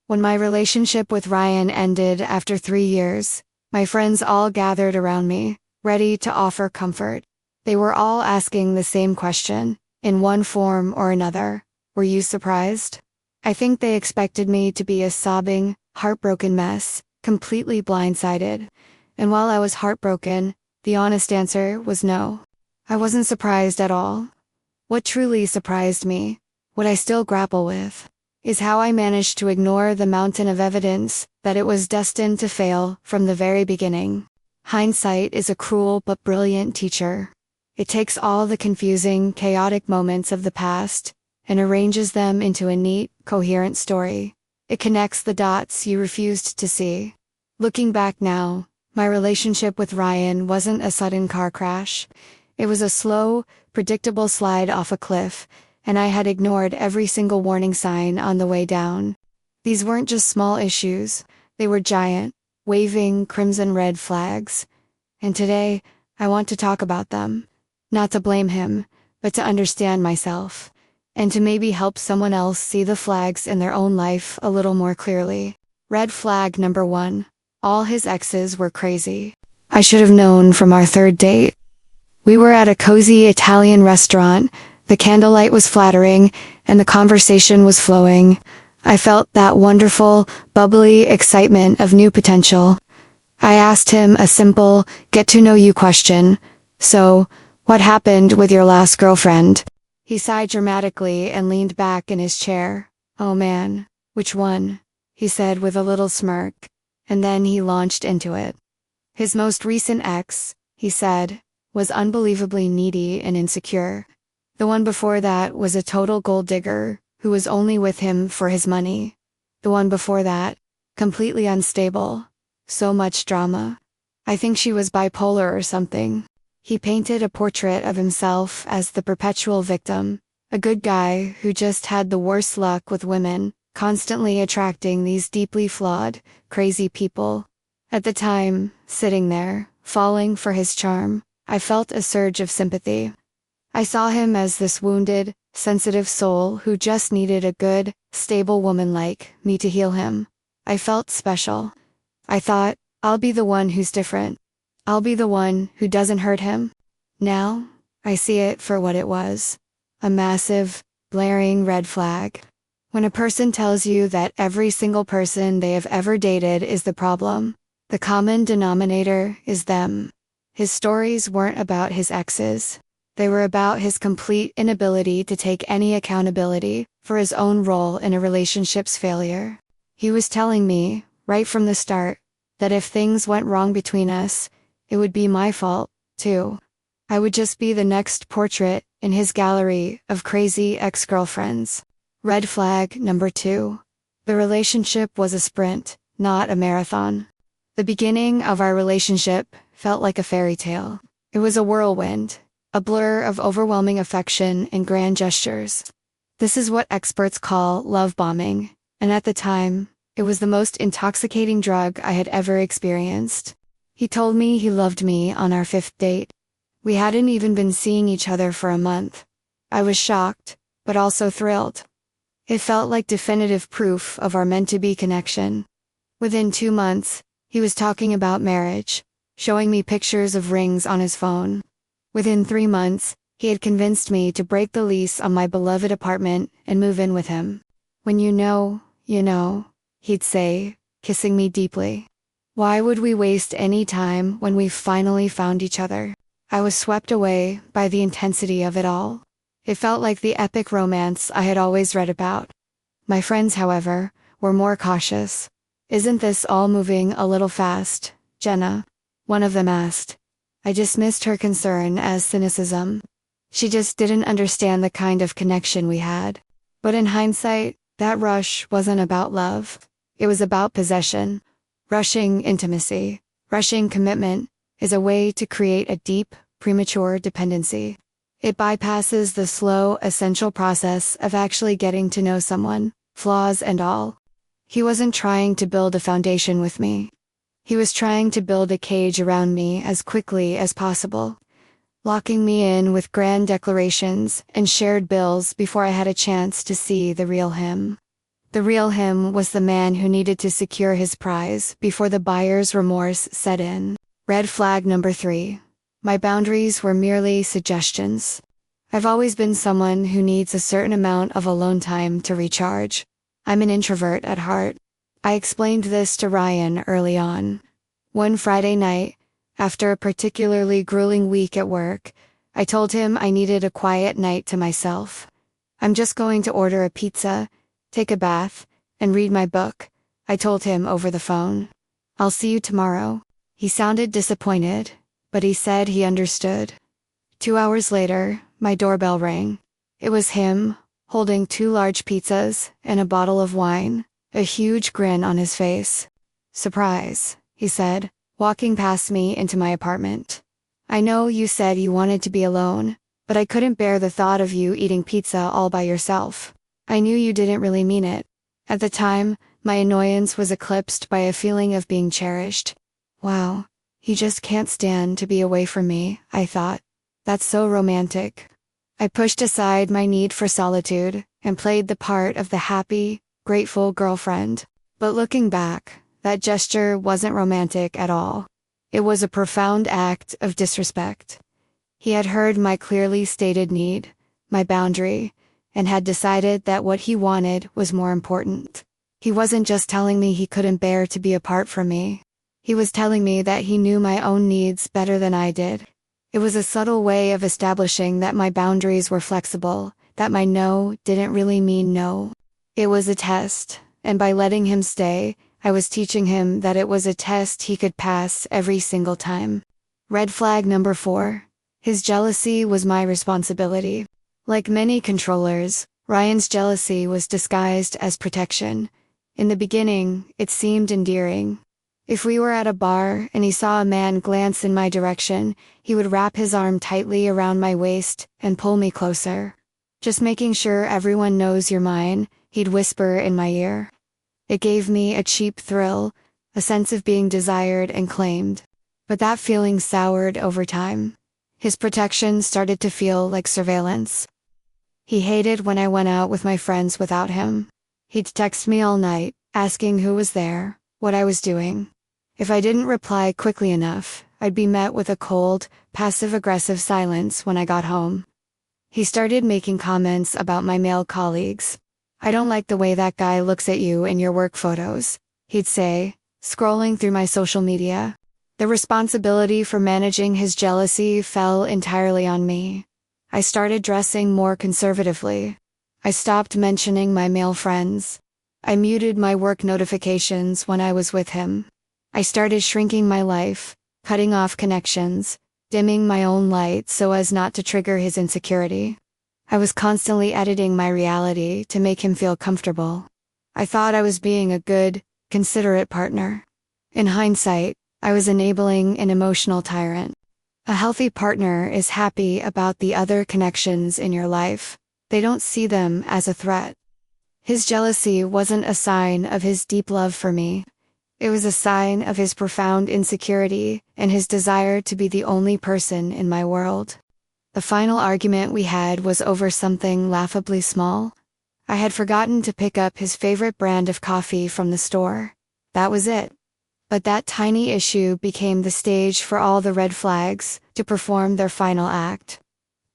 When my relationship with Ryan ended after 3 years, my friends all gathered around me, ready to offer comfort. They were all asking the same question, in one form or another. Were you surprised? I think they expected me to be a sobbing, heartbroken mess, completely blindsided. And while I was heartbroken, the honest answer was no. I wasn't surprised at all. What truly surprised me, what I still grapple with, is how I managed to ignore the mountain of evidence that it was destined to fail from the very beginning. Hindsight is a cruel but brilliant teacher. It takes all the confusing, chaotic moments of the past and arranges them into a neat, coherent story. It connects the dots you refused to see. Looking back now, my relationship with Ryan wasn't a sudden car crash. It was a slow, predictable slide off a cliff, and I had ignored every single warning sign on the way down. These weren't just small issues, they were giant, waving crimson-red flags. And today, I want to talk about them. Not to blame him, but to understand myself, and to maybe help someone else see the flags in their own life a little more clearly. Red flag number 1. All his exes were crazy. I should have known from our third date. We were at a cozy Italian restaurant, the candlelight was flattering, and the conversation was flowing. I felt that wonderful, bubbly excitement of new potential. I asked him a simple, get-to-know-you question. So, what happened with your last girlfriend? He sighed dramatically and leaned back in his chair. Oh man, which one? He said with a little smirk, and then he launched into it. His most recent ex, he said, was unbelievably needy and insecure. The one before that was a total gold digger, who was only with him for his money. The one before that, completely unstable. So much drama. I think she was bipolar or something. He painted a portrait of himself as the perpetual victim, a good guy who just had the worst luck with women, constantly attracting these deeply flawed, crazy people. At the time, sitting there, falling for his charm, I felt a surge of sympathy. I saw him as this wounded, sensitive soul who just needed a good, stable woman like me to heal him. I felt special. I thought, I'll be the one who's different. I'll be the one who doesn't hurt him. Now, I see it for what it was. A massive, blaring red flag. When a person tells you that every single person they have ever dated is the problem, the common denominator is them. His stories weren't about his exes. They were about his complete inability to take any accountability for his own role in a relationship's failure. He was telling me, right from the start, that if things went wrong between us, it would be my fault, too. I would just be the next portrait in his gallery of crazy ex-girlfriends. Red flag number 2. The relationship was a sprint, not a marathon. The beginning of our relationship felt like a fairy tale. It was a whirlwind, a blur of overwhelming affection and grand gestures. This is what experts call love bombing, and at the time, it was the most intoxicating drug I had ever experienced. He told me he loved me on our 5th date. We hadn't even been seeing each other for a month. I was shocked, but also thrilled. It felt like definitive proof of our meant-to-be connection. Within 2 months, he was talking about marriage, showing me pictures of rings on his phone. Within 3 months, he had convinced me to break the lease on my beloved apartment and move in with him. When you know, he'd say, kissing me deeply. Why would we waste any time when we finally found each other? I was swept away by the intensity of it all. It felt like the epic romance I had always read about. My friends, however, were more cautious. Isn't this all moving a little fast, Jenna? One of them asked. I dismissed her concern as cynicism. She just didn't understand the kind of connection we had. But in hindsight, that rush wasn't about love. It was about possession. Rushing intimacy, rushing commitment, is a way to create a deep, premature dependency. It bypasses the slow, essential process of actually getting to know someone, flaws and all. He wasn't trying to build a foundation with me. He was trying to build a cage around me as quickly as possible, locking me in with grand declarations and shared bills before I had a chance to see the real him. The real him was the man who needed to secure his prize before the buyer's remorse set in. Red flag number 3. My boundaries were merely suggestions. I've always been someone who needs a certain amount of alone time to recharge. I'm an introvert at heart. I explained this to Ryan early on. One Friday night, after a particularly grueling week at work, I told him I needed a quiet night to myself. I'm just going to order a pizza, take a bath, and read my book, I told him over the phone. I'll see you tomorrow. He sounded disappointed, but he said he understood. 2 hours later, my doorbell rang. It was him, holding 2 large pizzas and a bottle of wine, a huge grin on his face. Surprise, he said, walking past me into my apartment. I know you said you wanted to be alone, but I couldn't bear the thought of you eating pizza all by yourself. I knew you didn't really mean it. At the time, my annoyance was eclipsed by a feeling of being cherished. Wow, he just can't stand to be away from me, I thought. That's so romantic. I pushed aside my need for solitude and played the part of the happy, grateful girlfriend. But looking back, that gesture wasn't romantic at all. It was a profound act of disrespect. He had heard my clearly stated need, my boundary, and had decided that what he wanted was more important. He wasn't just telling me he couldn't bear to be apart from me. He was telling me that he knew my own needs better than I did. It was a subtle way of establishing that my boundaries were flexible, that my no didn't really mean no. It was a test, and by letting him stay, I was teaching him that it was a test he could pass every single time. Red flag number 4. His jealousy was my responsibility. Like many controllers, Ryan's jealousy was disguised as protection. In the beginning, it seemed endearing. If we were at a bar and he saw a man glance in my direction, he would wrap his arm tightly around my waist and pull me closer. Just making sure everyone knows you're mine, he'd whisper in my ear. It gave me a cheap thrill, a sense of being desired and claimed. But that feeling soured over time. His protection started to feel like surveillance. He hated when I went out with my friends without him. He'd text me all night, asking who was there, what I was doing. If I didn't reply quickly enough, I'd be met with a cold, passive-aggressive silence when I got home. He started making comments about my male colleagues. I don't like the way that guy looks at you in your work photos, he'd say, scrolling through my social media. The responsibility for managing his jealousy fell entirely on me. I started dressing more conservatively. I stopped mentioning my male friends. I muted my work notifications when I was with him. I started shrinking my life, cutting off connections, dimming my own light so as not to trigger his insecurity. I was constantly editing my reality to make him feel comfortable. I thought I was being a good, considerate partner. In hindsight, I was enabling an emotional tyrant. A healthy partner is happy about the other connections in your life. They don't see them as a threat. His jealousy wasn't a sign of his deep love for me. It was a sign of his profound insecurity and his desire to be the only person in my world. The final argument we had was over something laughably small. I had forgotten to pick up his favorite brand of coffee from the store. That was it. But that tiny issue became the stage for all the red flags to perform their final act.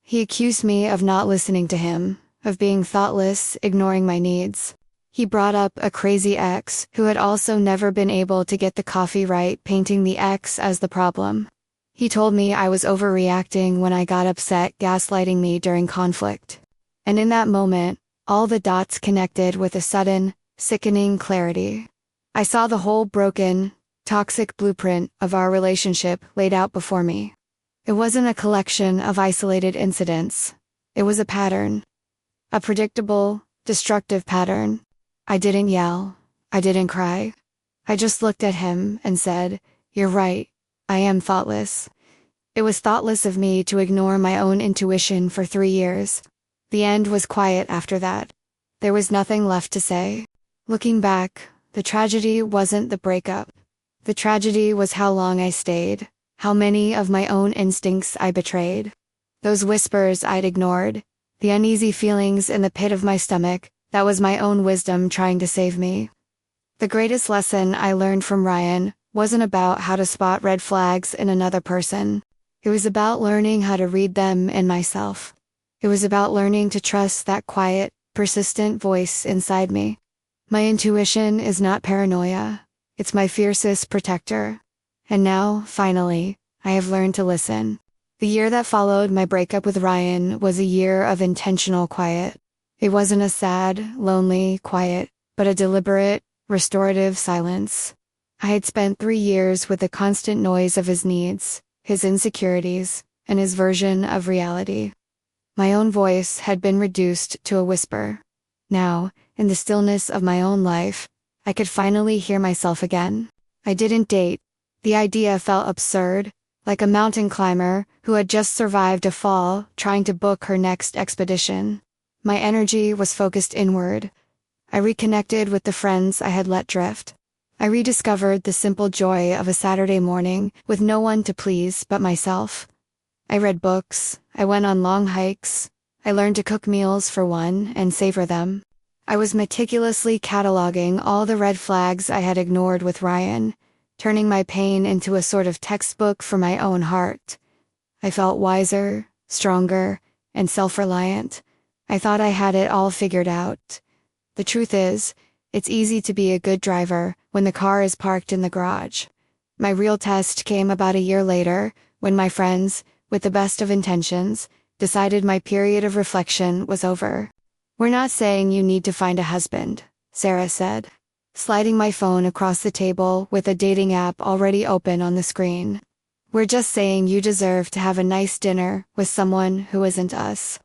He accused me of not listening to him, of being thoughtless, ignoring my needs. He brought up a crazy ex who had also never been able to get the coffee right, painting the ex as the problem. He told me I was overreacting when I got upset, gaslighting me during conflict. And in that moment, all the dots connected with a sudden, sickening clarity. I saw the whole broken, toxic blueprint of our relationship laid out before me. It wasn't a collection of isolated incidents. It was a pattern. A predictable, destructive pattern. I didn't yell. I didn't cry. I just looked at him and said, "You're right. I am thoughtless." It was thoughtless of me to ignore my own intuition for 3 years. The end was quiet after that. There was nothing left to say. Looking back, the tragedy wasn't the breakup. The tragedy was how long I stayed, how many of my own instincts I betrayed. Those whispers I'd ignored, the uneasy feelings in the pit of my stomach, That was my own wisdom trying to save me. The greatest lesson I learned from Ryan wasn't about how to spot red flags in another person. It was about learning how to read them in myself. It was about learning to trust that quiet, persistent voice inside me. My intuition is not paranoia. It's my fiercest protector. And now, finally, I have learned to listen. The year that followed my breakup with Ryan was a year of intentional quiet. It wasn't a sad, lonely quiet, but a deliberate, restorative silence. I had spent 3 years with the constant noise of his needs, his insecurities, and his version of reality. My own voice had been reduced to a whisper. Now, in the stillness of my own life, I could finally hear myself again. I didn't date. The idea felt absurd, like a mountain climber who had just survived a fall trying to book her next expedition. My energy was focused inward. I reconnected with the friends I had let drift. I rediscovered the simple joy of a Saturday morning with no one to please but myself. I read books, I went on long hikes, I learned to cook meals for one and savor them. I was meticulously cataloging all the red flags I had ignored with Ryan, turning my pain into a sort of textbook for my own heart. I felt wiser, stronger, and self-reliant. I thought I had it all figured out. The truth is, it's easy to be a good driver when the car is parked in the garage. My real test came about a year later, when my friends, with the best of intentions, decided my period of reflection was over. "We're not saying you need to find a husband," Sarah said, sliding my phone across the table with a dating app already open on the screen. "We're just saying you deserve to have a nice dinner with someone who isn't us."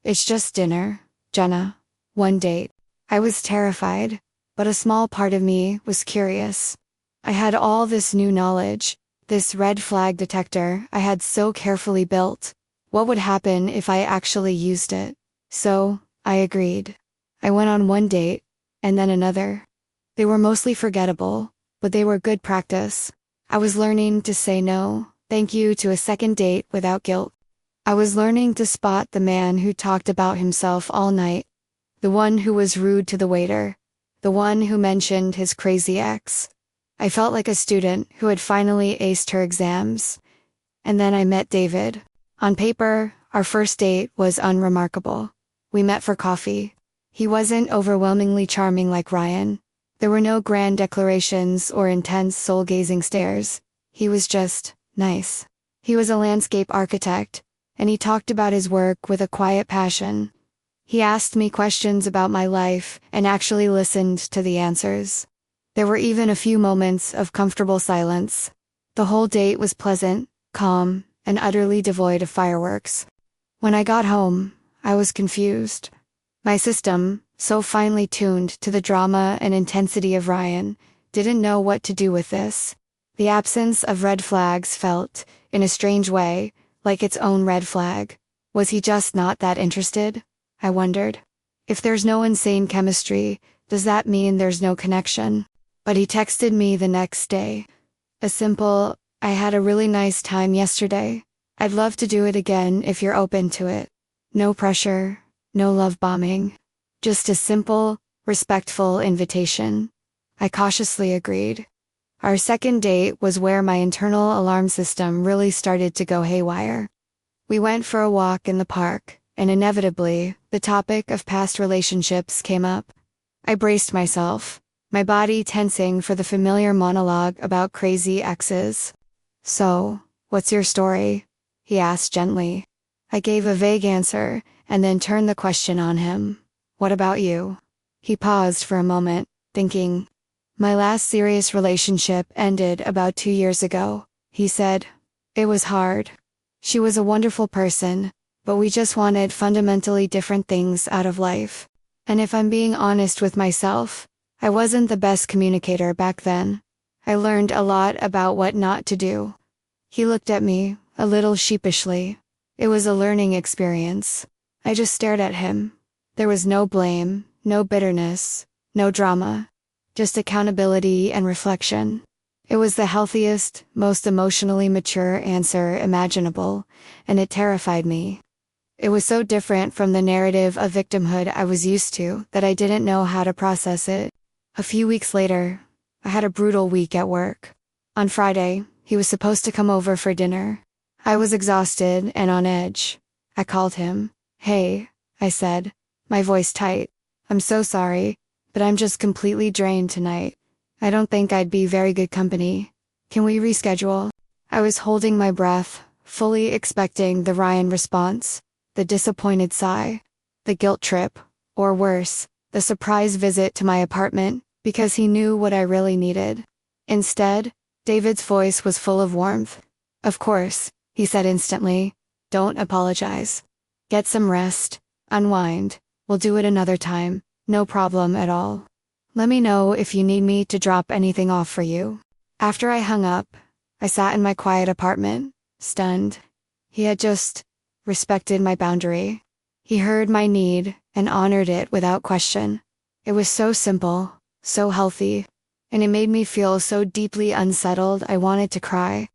It's just dinner, Jenna. One date. I was terrified, but a small part of me was curious. I had all this new knowledge, this red flag detector I had so carefully built. What would happen if I actually used it? So, I agreed. I went on one date, and then another. They were mostly forgettable, but they were good practice. I was learning to say no, thank you to a second date without guilt. I was learning to spot the man who talked about himself all night, the one who was rude to the waiter, the one who mentioned his crazy ex. I felt like a student who had finally aced her exams. And then I met David. On paper, our first date was unremarkable. We met for coffee. He wasn't overwhelmingly charming like Ryan. There were no grand declarations or intense soul-gazing stares. He was just nice. He was a landscape architect, and he talked about his work with a quiet passion. He asked me questions about my life and actually listened to the answers. There were even a few moments of comfortable silence. The whole date was pleasant, calm, and utterly devoid of fireworks. When I got home, I was confused. My system, so finely tuned to the drama and intensity of Ryan, didn't know what to do with this. The absence of red flags felt, in a strange way, like its own red flag. Was he just not that interested? I wondered. If there's no insane chemistry, does that mean there's no connection? But he texted me the next day. A simple, "I had a really nice time yesterday. I'd love to do it again if you're open to it." No pressure, no love bombing. Just a simple, respectful invitation. I cautiously agreed. Our second date was where my internal alarm system really started to go haywire. We went for a walk in the park, and inevitably, the topic of past relationships came up. I braced myself, my body tensing for the familiar monologue about crazy exes. "So, what's your story?" he asked gently. I gave a vague answer, and then turned the question on him. "What about you?" He paused for a moment, thinking. "My last serious relationship ended about 2 years ago," he said. "It was hard. She was a wonderful person, but we just wanted fundamentally different things out of life. And if I'm being honest with myself, I wasn't the best communicator back then. I learned a lot about what not to do." He looked at me, a little sheepishly. It was a learning experience. I just stared at him. There was no blame, no bitterness, no drama. Just accountability and reflection. It was the healthiest, most emotionally mature answer imaginable, and it terrified me. It was so different from the narrative of victimhood I was used to that I didn't know how to process it. A few weeks later, I had a brutal week at work. On Friday, he was supposed to come over for dinner. I was exhausted and on edge. I called him. "Hey," I said, my voice tight. "I'm so sorry, but I'm just completely drained tonight. I don't think I'd be very good company. Can we reschedule?" I was holding my breath, fully expecting the Ryan response, the disappointed sigh, the guilt trip, or worse, the surprise visit to my apartment, because he knew what I really needed. Instead, David's voice was full of warmth. "Of course," he said instantly. "Don't apologize. Get some rest, unwind, we'll do it another time, no problem at all. Let me know if you need me to drop anything off for you." After I hung up, I sat in my quiet apartment, stunned. He had just respected my boundary. He heard my need and honored it without question. It was so simple, so healthy, and it made me feel so deeply unsettled I wanted to cry.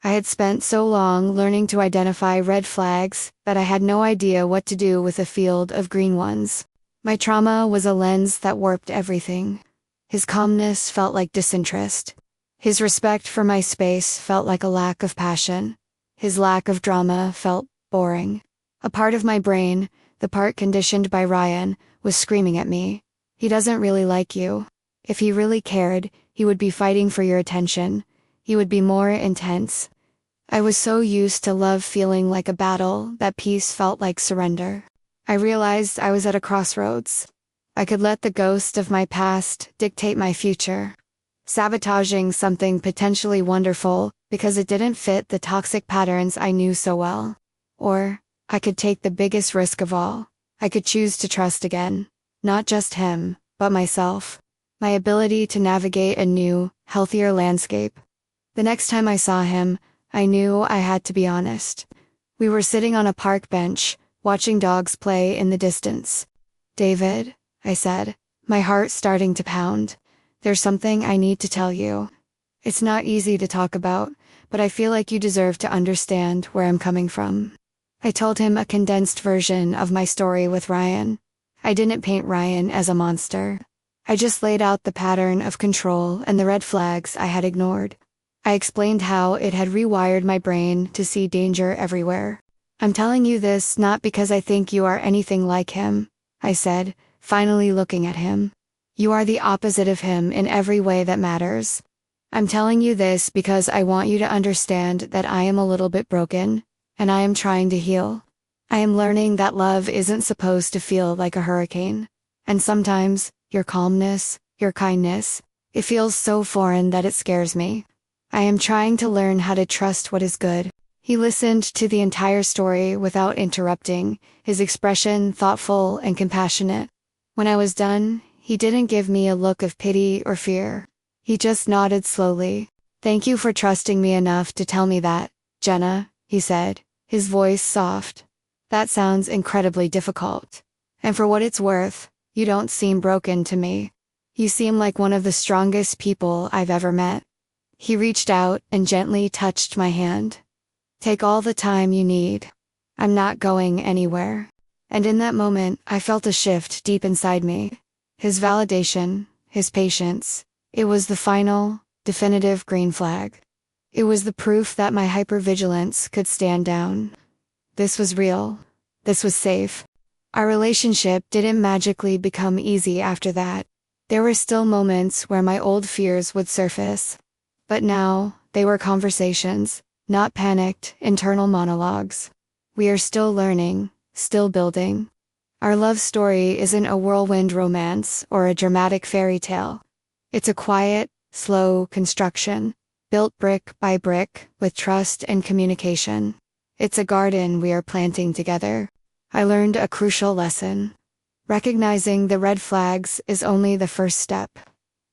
I had spent so long learning to identify red flags that I had no idea what to do with a field of green ones. My trauma was a lens that warped everything. His calmness felt like disinterest. His respect for my space felt like a lack of passion. His lack of drama felt boring. A part of my brain, the part conditioned by Ryan, was screaming at me. "He doesn't really like you. If he really cared, he would be fighting for your attention. He would be more intense." I was so used to love feeling like a battle that peace felt like surrender. I realized I was at a crossroads. I could let the ghost of my past dictate my future, sabotaging something potentially wonderful because it didn't fit the toxic patterns I knew so well. Or, I could take the biggest risk of all. I could choose to trust again. Not just him, but myself. My ability to navigate a new, healthier landscape. The next time I saw him, I knew I had to be honest. We were sitting on a park bench, watching dogs play in the distance. "David," I said, my heart starting to pound. "There's something I need to tell you. It's not easy to talk about, but I feel like you deserve to understand where I'm coming from." I told him a condensed version of my story with Ryan. I didn't paint Ryan as a monster. I just laid out the pattern of control and the red flags I had ignored. I explained how it had rewired my brain to see danger everywhere. "I'm telling you this not because I think you are anything like him," I said, finally looking at him. "You are the opposite of him in every way that matters. I'm telling you this because I want you to understand that I am a little bit broken, and I am trying to heal. I am learning that love isn't supposed to feel like a hurricane. And sometimes, your calmness, your kindness, it feels so foreign that it scares me. I am trying to learn how to trust what is good." He listened to the entire story without interrupting, his expression thoughtful and compassionate. When I was done, he didn't give me a look of pity or fear. He just nodded slowly. "Thank you for trusting me enough to tell me that, Jenna," he said, his voice soft. "That sounds incredibly difficult. And for what it's worth, you don't seem broken to me. You seem like one of the strongest people I've ever met." He reached out and gently touched my hand. "Take all the time you need. I'm not going anywhere." And in that moment, I felt a shift deep inside me. His validation, his patience, it was the final, definitive green flag. It was the proof that my hypervigilance could stand down. This was real. This was safe. Our relationship didn't magically become easy after that. There were still moments where my old fears would surface. But now, they were conversations, not panicked, internal monologues. We are still learning, still building. Our love story isn't a whirlwind romance or a dramatic fairy tale. It's a quiet, slow construction, built brick by brick, with trust and communication. It's a garden we are planting together. I learned a crucial lesson. Recognizing the red flags is only the first step.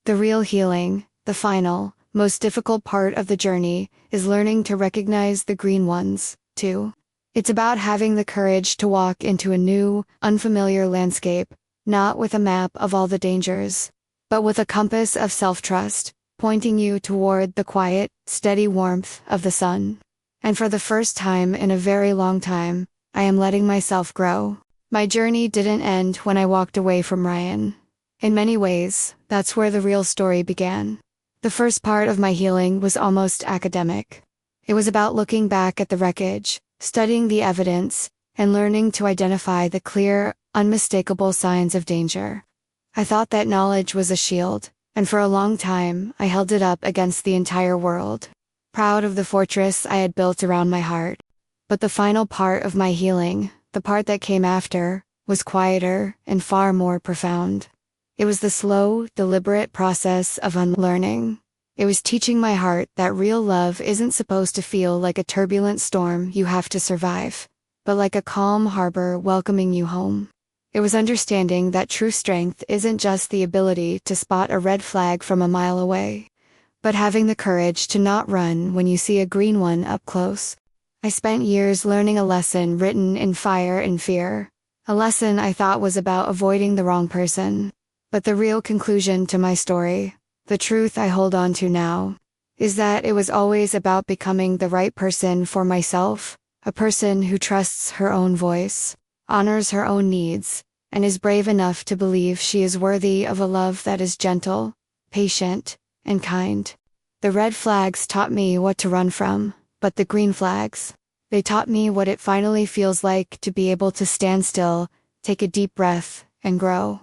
The real healing, the final, most difficult part of the journey, is learning to recognize the green ones, too. It's about having the courage to walk into a new, unfamiliar landscape, not with a map of all the dangers, but with a compass of self-trust, pointing you toward the quiet, steady warmth of the sun. And for the first time in a very long time, I am letting myself grow. My journey didn't end when I walked away from Ryan. In many ways, that's where the real story began. The first part of my healing was almost academic. It was about looking back at the wreckage, studying the evidence, and learning to identify the clear, unmistakable signs of danger. I thought that knowledge was a shield, and for a long time, I held it up against the entire world, proud of the fortress I had built around my heart. But the final part of my healing, the part that came after, was quieter and far more profound. It was the slow, deliberate process of unlearning. It was teaching my heart that real love isn't supposed to feel like a turbulent storm you have to survive, but like a calm harbor welcoming you home. It was understanding that true strength isn't just the ability to spot a red flag from a mile away, but having the courage to not run when you see a green one up close. I spent years learning a lesson written in fire and fear, a lesson I thought was about avoiding the wrong person. But the real conclusion to my story, the truth I hold on to now, is that it was always about becoming the right person for myself, a person who trusts her own voice, honors her own needs, and is brave enough to believe she is worthy of a love that is gentle, patient, and kind. The red flags taught me what to run from, but the green flags, they taught me what it finally feels like to be able to stand still, take a deep breath, and grow.